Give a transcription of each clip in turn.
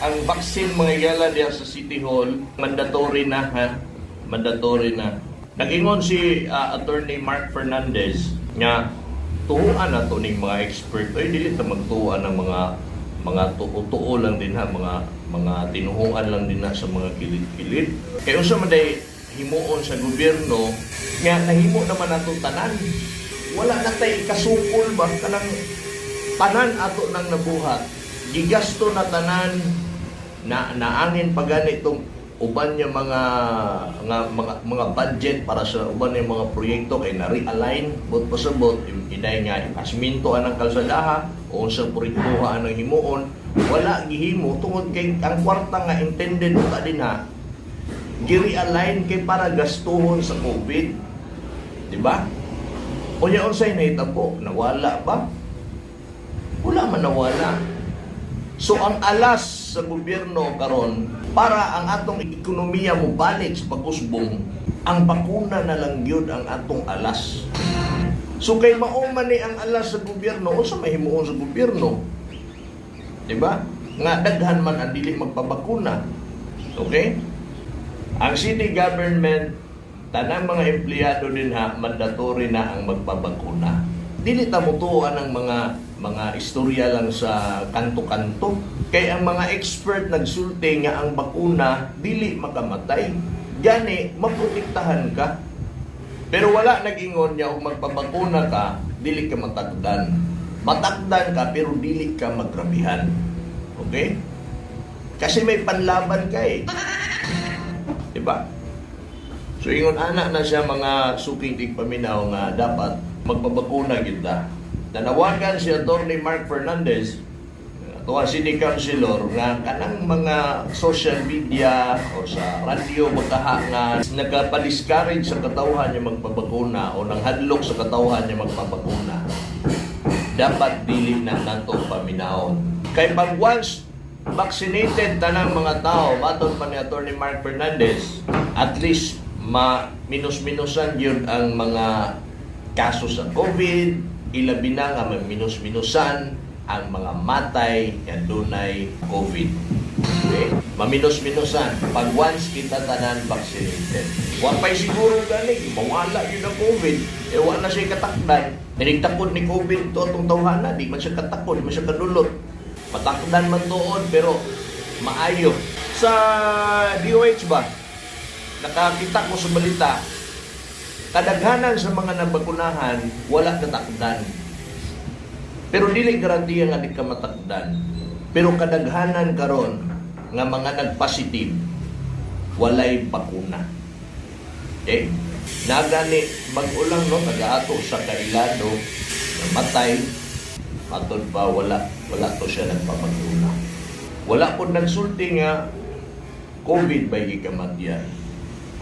Ang vaccine mga igala diya sa City Hall, mandatory na ha. Mandatory na. Nag-ingon si Attorney Mark Fernandez nga tuhuan na to ning mga expert. Ay dili ta magtuan ng mga tuo lang din ha, mga tinuhuan lang din na sa mga kilid-kilid. Kaya unsa man day himuon sa gobyerno nga nahimo naman ato tanan. Wala na tay kasukol ba kanang tanan ato nang nabuhat. Gigasto na tanan na naangin pa ganitong uban niya mga budget para sa uban ng mga proyekto kay na-realign bot pasabot inay nga asminto anang kalsadaha o sa proyektuha anang himuon wala gihimo tungod kay ang kwarta nga intended ta din ha gi-realign kay para gastuhon sa COVID, di ba? Unya unsay nahitabo nawala ba? Wala man nawala. So ang alas sa gobyerno karon para ang atong ekonomiya mo balik sa pag-usbong, ang bakuna na lang gyud ang atong alas. So kay mao man ni ang alas sa gobyerno, unsa mahimuon sa gobyerno? Di ba? Nga daghan man ang dili magpabakuna. Okay? Ang city government, tanang mga empleyado din ha, mandatory na ang magpabakuna. Dili ta mutuan ang mga istorya lang sa kanto-kanto. Kaya ang mga expert nagsulti nga ang bakuna dili makamatay. Gani, maprotektahan ka. Pero wala nag-ingon niya kung magpabakuna ka, dili ka matakdan. Matakdan ka pero dili ka magrabihan. Okay? Kasi may panlaban ka eh. Diba? So ingon anak na siya mga suking tigpaminaw nga dapat magpabakuna kita. Nanawagan si Attorney Mark Fernandez, tuwa city councilor, nga kanang mga social media o sa radio magkaha nga nagpa-discourage sa katawhan niya magpabakuna o nanghadlok sa katawhan niya magpabakuna. Dapat dili na nato paminaon. Kay pag once vaccinated tanang mga tao, matod pa ni Attorney Mark Fernandez, at least minus-minusan yun ang mga kaso sa COVID, ilabi na nga minus-minusan ang mga matay yan dunay COVID. Okay? Maminus-minusan pag once kita tanan vaccinated. Wapay siguro gani, mawala yun ang COVID. Wala na siya katakdan. Nagtakod ni COVID to atong tawhana, di man siya katakod, di man siya kadulot. Matakdan man tuon pero maayo. Sa DOH ba, nakakita ko sa balita, kadaghanan sa mga nabakunahan, wala katakdan. Pero dili garantiya nga di ka matakdan. Pero kadaghanan karon nga mga nagpositive, walay bakuna. Okay? Nagani, mag-ulang no, nag-aato sa kailado, namatay, matod pa, wala to siya nagpapaguna. Wala po nagsulti nga COVID by gikamatian.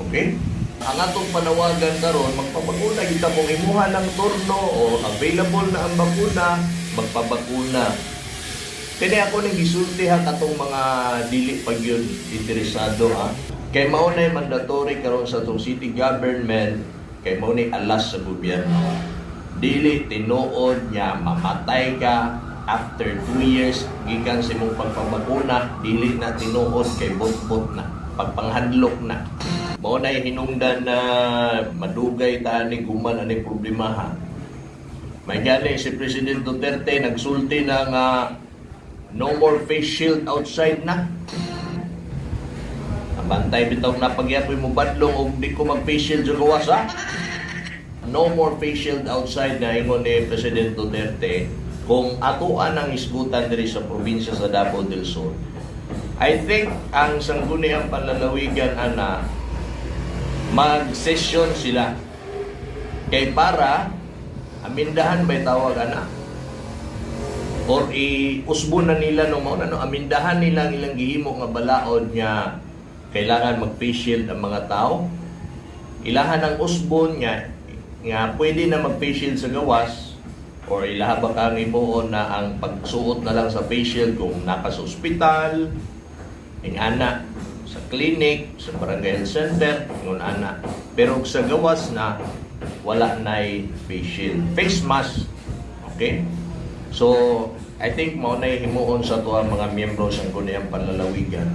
Okay? Ang atong panawagan karon magpabakuna kita kung imuha ng turno o available na ang bakuna, magpabakuna. Kaya ako nang gisulti ha katong mga dili pag yun interesado ha. Kay mao na mandatory karon sa atong city government, kay mao ni alas sa gobyerno. Dili tinuod niya mamatay ka after 2 years gikan sa imong pagpabakuna, dili na tinuod kay bot-bot na, pagpanghadlok na. Mao na hinungdan na madugay ta ni guman ani problema ha. May gani si President Duterte nagsulti na nga no more face shield outside na. Bantay bitaw na pagyapoy mo badlong og di ko mag face shield sa gawas ha. No more face shield outside na ingon ni President Duterte kung atuan ang isgutan diri sa probinsya sa Davao del Sur. I think ang sangguniang panlalawigan ana mag-session sila kay para amindahan ba'y tawag ana or i-usbon na nila no amindahan nila ang ilang gihimo nga balaod nga kailangan mag-face shield ang mga tao, ilahan ang usbon nga pwede na mag-face shield sa gawas or ilaha ba kang ibuon na ang pagsuot na lang sa face shield kung naka sa ospital ing ana sa clinic, sa barangay health center, ngun ana. Pero sa gawas na, wala na'y face shield. Face mask. Okay? So, I think mao na himuon sa tuwa mga miyembro sa kuniyang panlalawigan.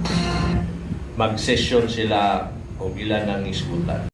Mag-session sila o ilan ang iskutan.